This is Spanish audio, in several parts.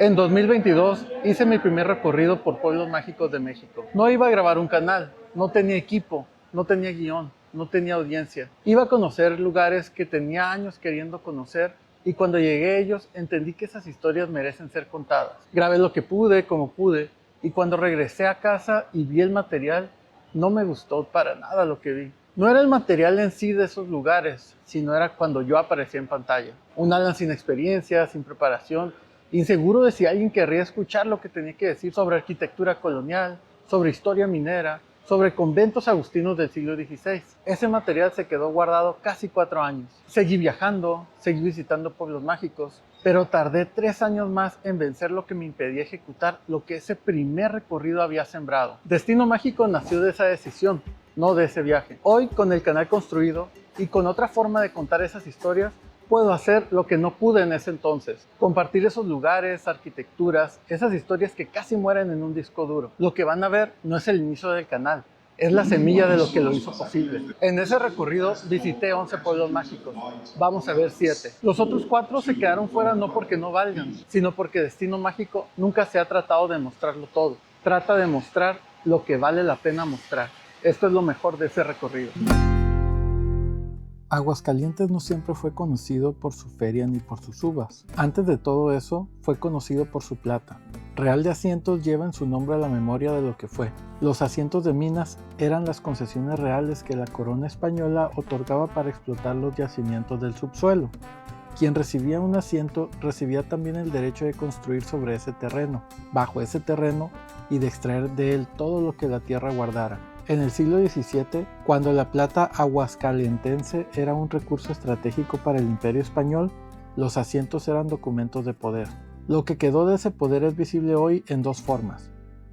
En 2022 hice mi primer recorrido por pueblos mágicos de México. No iba a grabar un canal, no tenía equipo, no tenía guión, no tenía audiencia. Iba a conocer lugares que tenía años queriendo conocer y cuando llegué a ellos entendí que esas historias merecen ser contadas. Grabé lo que pude, como pude, y cuando regresé a casa y vi el material, no me gustó para nada lo que vi. No era el material en sí de esos lugares, sino era cuando yo aparecía en pantalla. Un Alan sin experiencia, sin preparación, inseguro de si alguien querría escuchar lo que tenía que decir sobre arquitectura colonial, sobre historia minera, sobre conventos agustinos del siglo XVI. Ese material se quedó guardado casi 4 años. Seguí viajando, seguí visitando pueblos mágicos, pero tardé 3 años más en vencer lo que me impedía ejecutar lo que ese primer recorrido había sembrado. Destino Mágico nació de esa decisión, no de ese viaje. Hoy, con el canal construido y con otra forma de contar esas historias, puedo hacer lo que no pude en ese entonces. Compartir esos lugares, arquitecturas, esas historias que casi mueren en un disco duro. Lo que van a ver no es el inicio del canal, es la semilla de lo que lo hizo posible. En ese recorrido visité 11 pueblos mágicos. Vamos a ver 7. Los otros 4 se quedaron fuera no porque no valgan, sino porque Destino Mágico nunca se ha tratado de mostrarlo todo. Trata de mostrar lo que vale la pena mostrar. Esto es lo mejor de ese recorrido. Aguascalientes no siempre fue conocido por su feria ni por sus uvas. Antes de todo eso, fue conocido por su plata. Real de Asientos lleva en su nombre a la memoria de lo que fue. Los asientos de minas eran las concesiones reales que la corona española otorgaba para explotar los yacimientos del subsuelo. Quien recibía un asiento recibía también el derecho de construir sobre ese terreno, bajo ese terreno, y de extraer de él todo lo que la tierra guardara. En el siglo XVII, cuando la plata aguascalientense era un recurso estratégico para el Imperio Español, los asientos eran documentos de poder. Lo que quedó de ese poder es visible hoy en 2 formas: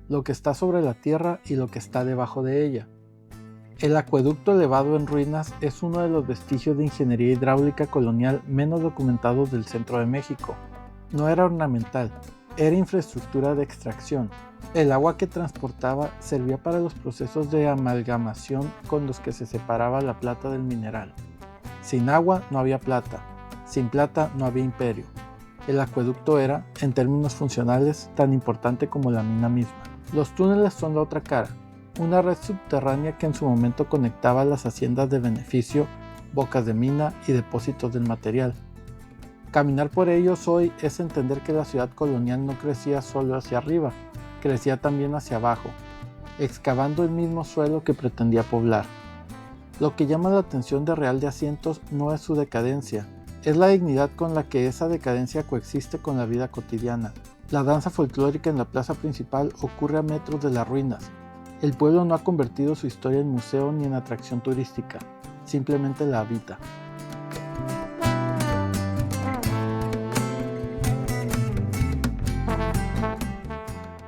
lo que está sobre la tierra y lo que está debajo de ella. El acueducto elevado en ruinas es uno de los vestigios de ingeniería hidráulica colonial menos documentados del centro de México. No era ornamental, era infraestructura de extracción. El agua que transportaba servía para los procesos de amalgamación con los que se separaba la plata del mineral. Sin agua no había plata, sin plata no había imperio. El acueducto era, en términos funcionales, tan importante como la mina misma. Los túneles son la otra cara, una red subterránea que en su momento conectaba las haciendas de beneficio, bocas de mina y depósitos del material. Caminar por ellos hoy es entender que la ciudad colonial no crecía solo hacia arriba, crecía también hacia abajo, excavando el mismo suelo que pretendía poblar. Lo que llama la atención de Real de Asientos no es su decadencia, es la dignidad con la que esa decadencia coexiste con la vida cotidiana. La danza folclórica en la plaza principal ocurre a metros de las ruinas. El pueblo no ha convertido su historia en museo ni en atracción turística, simplemente la habita.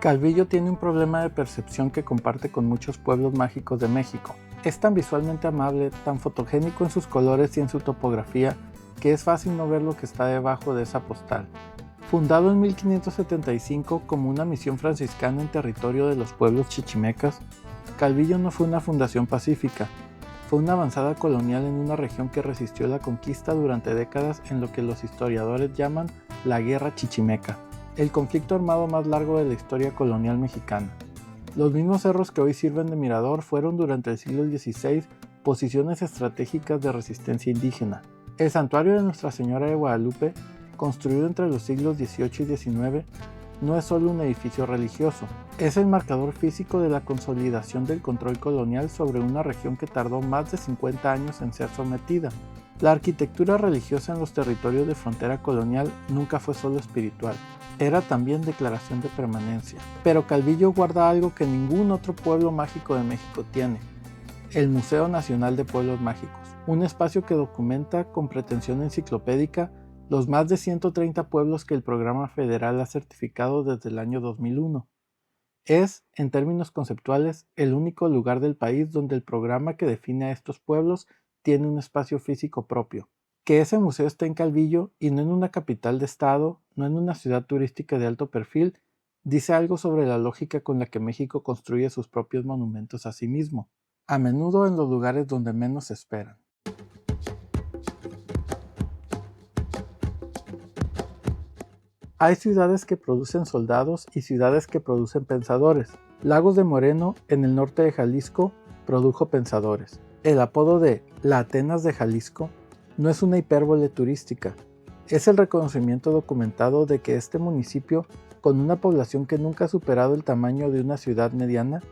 Calvillo tiene un problema de percepción que comparte con muchos pueblos mágicos de México. Es tan visualmente amable, tan fotogénico en sus colores y en su topografía, que es fácil no ver lo que está debajo de esa postal. Fundado en 1575 como una misión franciscana en territorio de los pueblos chichimecas, Calvillo no fue una fundación pacífica, fue una avanzada colonial en una región que resistió la conquista durante décadas en lo que los historiadores llaman la Guerra Chichimeca, el conflicto armado más largo de la historia colonial mexicana. Los mismos cerros que hoy sirven de mirador fueron durante el siglo XVI posiciones estratégicas de resistencia indígena. El santuario de Nuestra Señora de Guadalupe, construido entre los siglos XVIII y XIX, no es solo un edificio religioso, es el marcador físico de la consolidación del control colonial sobre una región que tardó más de 50 años en ser sometida. La arquitectura religiosa en los territorios de frontera colonial nunca fue solo espiritual, era también declaración de permanencia. Pero Calvillo guarda algo que ningún otro pueblo mágico de México tiene: el Museo Nacional de Pueblos Mágicos, un espacio que documenta con pretensión enciclopédica los más de 130 pueblos que el programa federal ha certificado desde el año 2001. Es, en términos conceptuales, el único lugar del país donde el programa que define a estos pueblos tiene un espacio físico propio. Que ese museo esté en Calvillo y no en una capital de estado, no en una ciudad turística de alto perfil, dice algo sobre la lógica con la que México construye sus propios monumentos a sí mismo, a menudo en los lugares donde menos se esperan. Hay ciudades que producen soldados y ciudades que producen pensadores. Lagos de Moreno, en el norte de Jalisco, produjo pensadores. El apodo de la Atenas de Jalisco no es una hipérbole turística, es el reconocimiento documentado de que este municipio, con una población que nunca ha superado el tamaño de una ciudad mediana,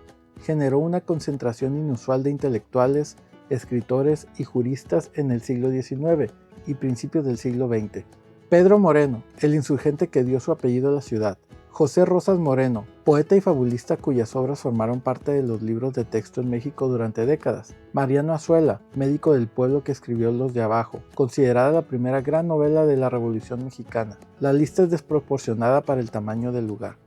generó una concentración inusual de intelectuales, escritores y juristas en el siglo XIX y principios del siglo XX. Pedro Moreno, el insurgente que dio su apellido a la ciudad. José Rosas Moreno, poeta y fabulista cuyas obras formaron parte de los libros de texto en México durante décadas. Mariano Azuela, médico del pueblo que escribió Los de Abajo, considerada la primera gran novela de la Revolución Mexicana. La lista es desproporcionada para el tamaño del lugar.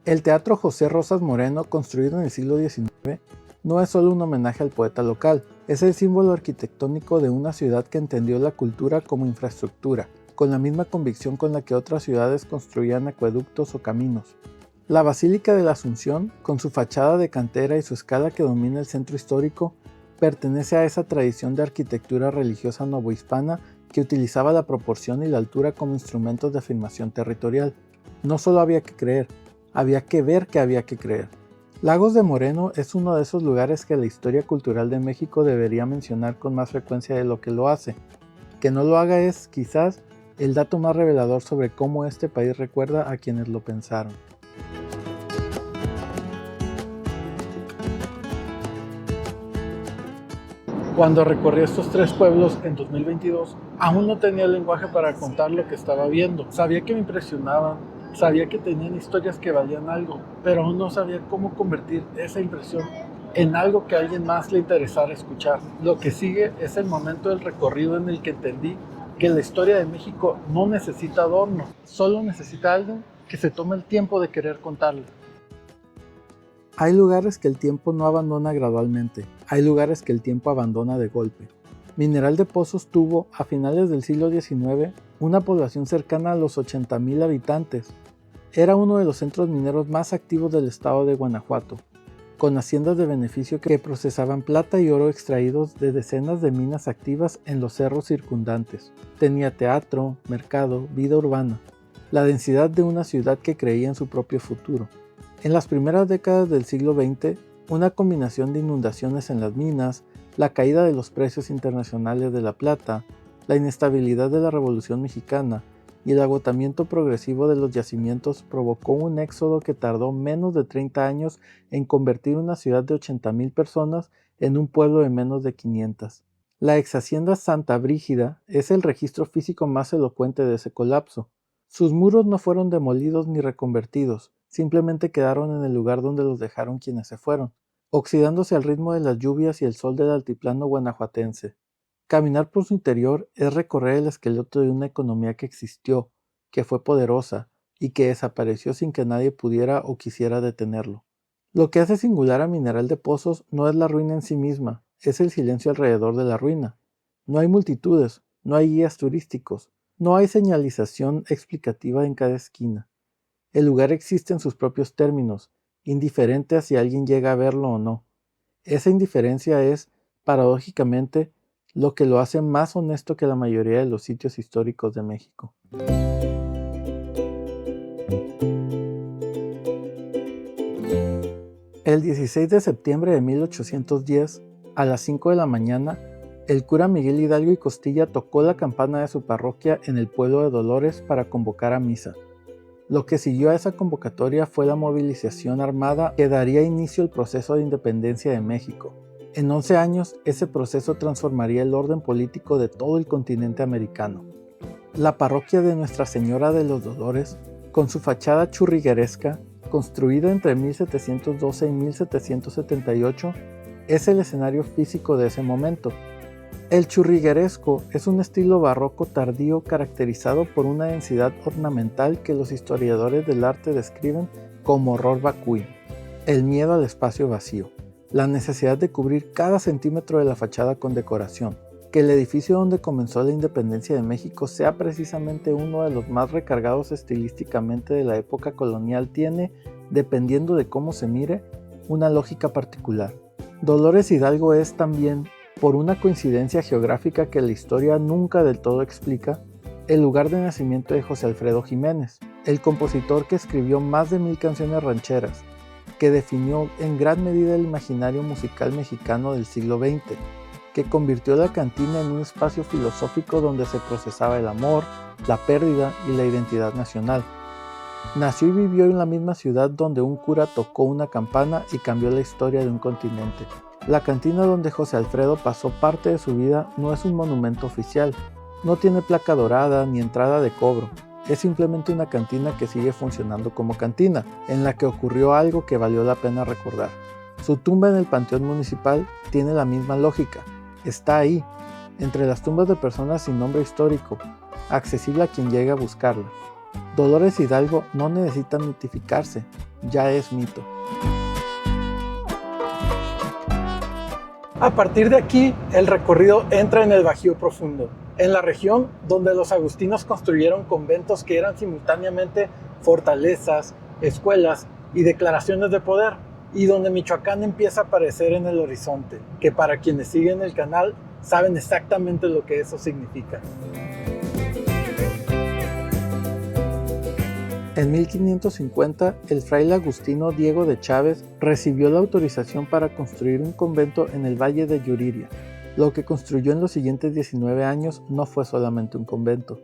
El Teatro José Rosas Moreno, construido en el siglo XIX, no es solo un homenaje al poeta local, es el símbolo arquitectónico de una ciudad que entendió la cultura como infraestructura, con la misma convicción con la que otras ciudades construían acueductos o caminos. La Basílica de la Asunción, con su fachada de cantera y su escala que domina el centro histórico, pertenece a esa tradición de arquitectura religiosa novohispana que utilizaba la proporción y la altura como instrumentos de afirmación territorial. No solo había que creer, había que ver que había que creer. Lagos de Moreno es uno de esos lugares que la historia cultural de México debería mencionar con más frecuencia de lo que lo hace. Que no lo haga es, quizás, el dato más revelador sobre cómo este país recuerda a quienes lo pensaron. Cuando recorrí estos 3 pueblos en 2022, aún no tenía el lenguaje para contar lo que estaba viendo. Sabía que me impresionaban, sabía que tenían historias que valían algo, pero aún no sabía cómo convertir esa impresión en algo que a alguien más le interesara escuchar. Lo que sigue es el momento del recorrido en el que entendí que la historia de México no necesita adornos, solo necesita a alguien que se tome el tiempo de querer contarla. Hay lugares que el tiempo no abandona gradualmente, hay lugares que el tiempo abandona de golpe. Mineral de Pozos tuvo, a finales del siglo XIX, una población cercana a los 80,000 habitantes. Era uno de los centros mineros más activos del estado de Guanajuato, con haciendas de beneficio que procesaban plata y oro extraídos de decenas de minas activas en los cerros circundantes. Tenía teatro, mercado, vida urbana, la densidad de una ciudad que creía en su propio futuro. En las primeras décadas del siglo XX, una combinación de inundaciones en las minas, la caída de los precios internacionales de la plata, la inestabilidad de la Revolución Mexicana y el agotamiento progresivo de los yacimientos provocó un éxodo que tardó menos de 30 años en convertir una ciudad de 80,000 personas en un pueblo de menos de 500. La ex hacienda Santa Brígida es el registro físico más elocuente de ese colapso. Sus muros no fueron demolidos ni reconvertidos, simplemente quedaron en el lugar donde los dejaron quienes se fueron, oxidándose al ritmo de las lluvias y el sol del altiplano guanajuatense. Caminar por su interior es recorrer el esqueleto de una economía que existió, que fue poderosa y que desapareció sin que nadie pudiera o quisiera detenerlo. Lo que hace singular a Mineral de Pozos no es la ruina en sí misma, es el silencio alrededor de la ruina. No hay multitudes, no hay guías turísticos, no hay señalización explicativa en cada esquina. El lugar existe en sus propios términos, indiferente a si alguien llega a verlo o no. Esa indiferencia es, paradójicamente, lo que lo hace más honesto que la mayoría de los sitios históricos de México. El 16 de septiembre de 1810, a las 5 de la mañana, el cura Miguel Hidalgo y Costilla tocó la campana de su parroquia en el pueblo de Dolores para convocar a misa. Lo que siguió a esa convocatoria fue la movilización armada que daría inicio al proceso de independencia de México. En 11 años, ese proceso transformaría el orden político de todo el continente americano. La parroquia de Nuestra Señora de los Dolores, con su fachada churrigueresca, construida entre 1712 y 1778, es el escenario físico de ese momento. El churrigueresco es un estilo barroco tardío caracterizado por una densidad ornamental que los historiadores del arte describen como horror vacui, el miedo al espacio vacío, la necesidad de cubrir cada centímetro de la fachada con decoración. Que el edificio donde comenzó la independencia de México sea precisamente uno de los más recargados estilísticamente de la época colonial tiene, dependiendo de cómo se mire, una lógica particular. Dolores Hidalgo es también, por una coincidencia geográfica que la historia nunca del todo explica, el lugar de nacimiento de José Alfredo Jiménez, el compositor que escribió más de 1000 canciones rancheras, que definió en gran medida el imaginario musical mexicano del siglo XX, que convirtió la cantina en un espacio filosófico donde se procesaba el amor, la pérdida y la identidad nacional. Nació y vivió en la misma ciudad donde un cura tocó una campana y cambió la historia de un continente. La cantina donde José Alfredo pasó parte de su vida no es un monumento oficial, no tiene placa dorada ni entrada de cobro. Es simplemente una cantina que sigue funcionando como cantina, en la que ocurrió algo que valió la pena recordar. Su tumba en el Panteón Municipal tiene la misma lógica. Está ahí, entre las tumbas de personas sin nombre histórico, accesible a quien llegue a buscarla. Dolores Hidalgo no necesita mitificarse, ya es mito. A partir de aquí, el recorrido entra en el Bajío Profundo, en la región donde los agustinos construyeron conventos que eran simultáneamente fortalezas, escuelas y declaraciones de poder, y donde Michoacán empieza a aparecer en el horizonte, que para quienes siguen el canal saben exactamente lo que eso significa. En 1550, el fraile agustino Diego de Chávez recibió la autorización para construir un convento en el Valle de Yuriria. Lo que construyó en los siguientes 19 años no fue solamente un convento.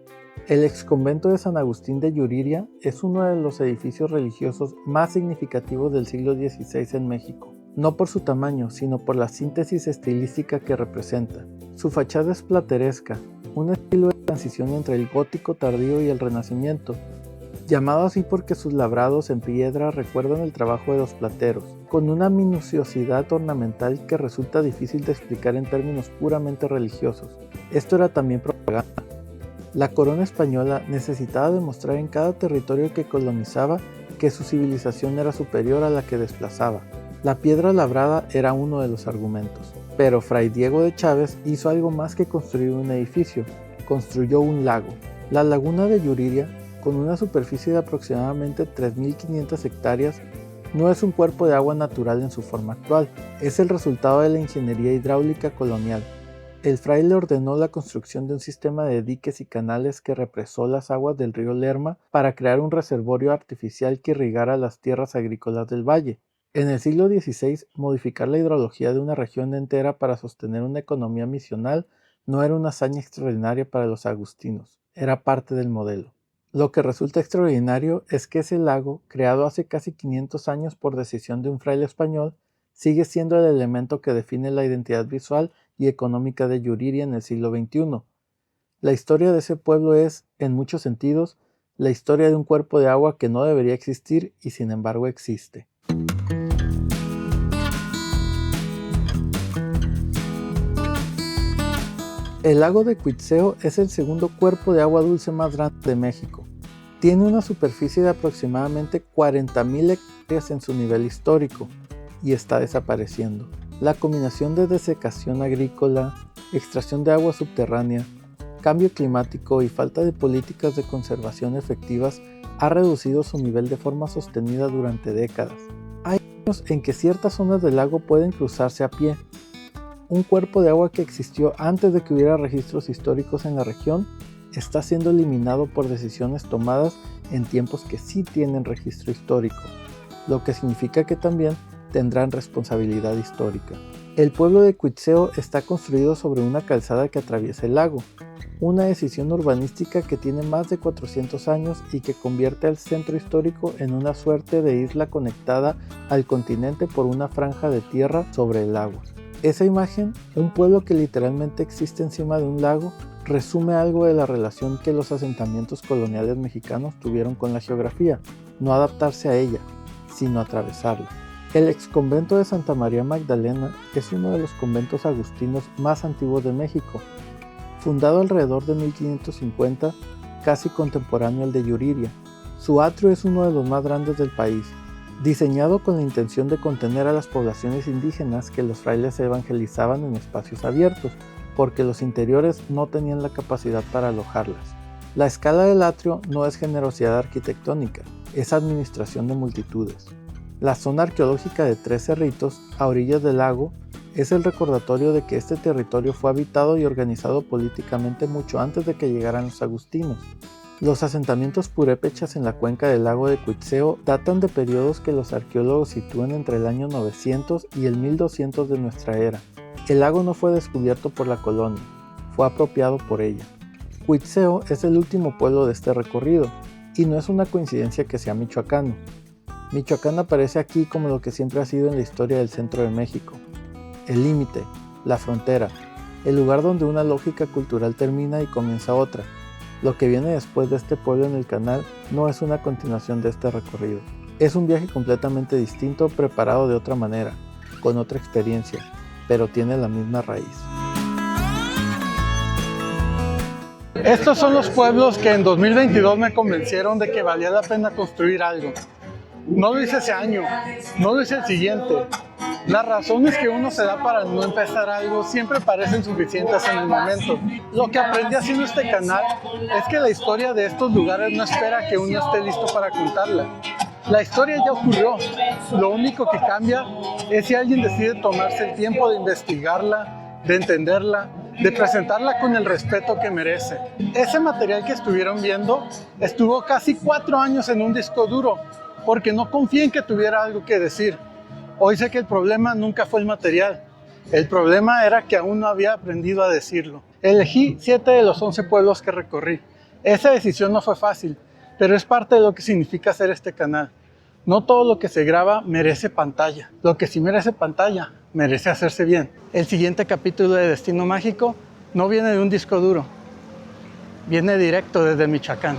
El exconvento de San Agustín de Yuriria es uno de los edificios religiosos más significativos del siglo XVI en México, no por su tamaño, sino por la síntesis estilística que representa. Su fachada es plateresca, un estilo de transición entre el gótico tardío y el renacimiento, llamado así porque sus labrados en piedra recuerdan el trabajo de los plateros, con una minuciosidad ornamental que resulta difícil de explicar en términos puramente religiosos. Esto era también propaganda. La corona española necesitaba demostrar en cada territorio que colonizaba que su civilización era superior a la que desplazaba. La piedra labrada era uno de los argumentos. Pero Fray Diego de Chávez hizo algo más que construir un edificio, construyó un lago. La laguna de Yuriria, con una superficie de aproximadamente 3.500 hectáreas, no es un cuerpo de agua natural en su forma actual, es el resultado de la ingeniería hidráulica colonial. El fraile ordenó la construcción de un sistema de diques y canales que represó las aguas del río Lerma para crear un reservorio artificial que irrigara las tierras agrícolas del valle. En el siglo XVI, modificar la hidrología de una región entera para sostener una economía misional no era una hazaña extraordinaria para los agustinos, era parte del modelo. Lo que resulta extraordinario es que ese lago, creado hace casi 500 años por decisión de un fraile español, sigue siendo el elemento que define la identidad visual y económica de Yuriria en el siglo XXI. La historia de ese pueblo es, en muchos sentidos, la historia de un cuerpo de agua que no debería existir y sin embargo existe. El lago de Cuitzeo es el segundo cuerpo de agua dulce más grande de México. Tiene una superficie de aproximadamente 40.000 hectáreas en su nivel histórico y está desapareciendo. La combinación de desecación agrícola, extracción de agua subterránea, cambio climático y falta de políticas de conservación efectivas ha reducido su nivel de forma sostenida durante décadas. Hay años en que ciertas zonas del lago pueden cruzarse a pie. Un cuerpo de agua que existió antes de que hubiera registros históricos en la región está siendo eliminado por decisiones tomadas en tiempos que sí tienen registro histórico, lo que significa que también tendrán responsabilidad histórica. El pueblo de Cuitzeo está construido sobre una calzada que atraviesa el lago, una decisión urbanística que tiene más de 400 años y que convierte al centro histórico en una suerte de isla conectada al continente por una franja de tierra sobre el agua. Esa imagen, un pueblo que literalmente existe encima de un lago, resume algo de la relación que los asentamientos coloniales mexicanos tuvieron con la geografía, no adaptarse a ella, sino atravesarla. El exconvento de Santa María Magdalena es uno de los conventos agustinos más antiguos de México. Fundado alrededor de 1550, casi contemporáneo al de Yuriria, su atrio es uno de los más grandes del país. Diseñado con la intención de contener a las poblaciones indígenas que los frailes evangelizaban en espacios abiertos, porque los interiores no tenían la capacidad para alojarlas. La escala del atrio no es generosidad arquitectónica, es administración de multitudes. La zona arqueológica de Tres Cerritos, a orillas del lago, Es el recordatorio de que este territorio fue habitado y organizado políticamente mucho antes de que llegaran los agustinos. Los asentamientos purépechas en la cuenca del lago de Cuitzeo datan de periodos que los arqueólogos sitúan entre el año 900 y el 1200 de nuestra era. El lago no fue descubierto por la colonia, fue apropiado por ella. Cuitzeo es el último pueblo de este recorrido, y no es una coincidencia que sea michoacano. Michoacán aparece aquí como lo que siempre ha sido en la historia del centro de México. El límite, la frontera, el lugar donde una lógica cultural termina y comienza otra. Lo que viene después de este pueblo en el canal no es una continuación de este recorrido. Es un viaje completamente distinto, preparado de otra manera, con otra experiencia, pero tiene la misma raíz. Estos son los pueblos que en 2022 me convencieron de que valía la pena construir algo. No lo hice ese año, no lo hice el siguiente. Las razones que uno se da para no empezar algo siempre parecen suficientes en el momento. Lo que aprendí haciendo este canal es que la historia de estos lugares no espera que uno esté listo para contarla. La historia ya ocurrió, lo único que cambia es si alguien decide tomarse el tiempo de investigarla, de entenderla, de presentarla con el respeto que merece. Ese material que estuvieron viendo estuvo casi 4 años en un disco duro, porque no confié en que tuviera algo que decir. Hoy sé que el problema nunca fue el material, el problema era que aún no había aprendido a decirlo. Elegí 7 de los 11 pueblos que recorrí. Esa decisión no fue fácil, pero es parte de lo que significa hacer este canal. No todo lo que se graba merece pantalla. Lo que sí merece pantalla, merece hacerse bien. El siguiente capítulo de Destino Mágico no viene de un disco duro, viene directo desde Michoacán.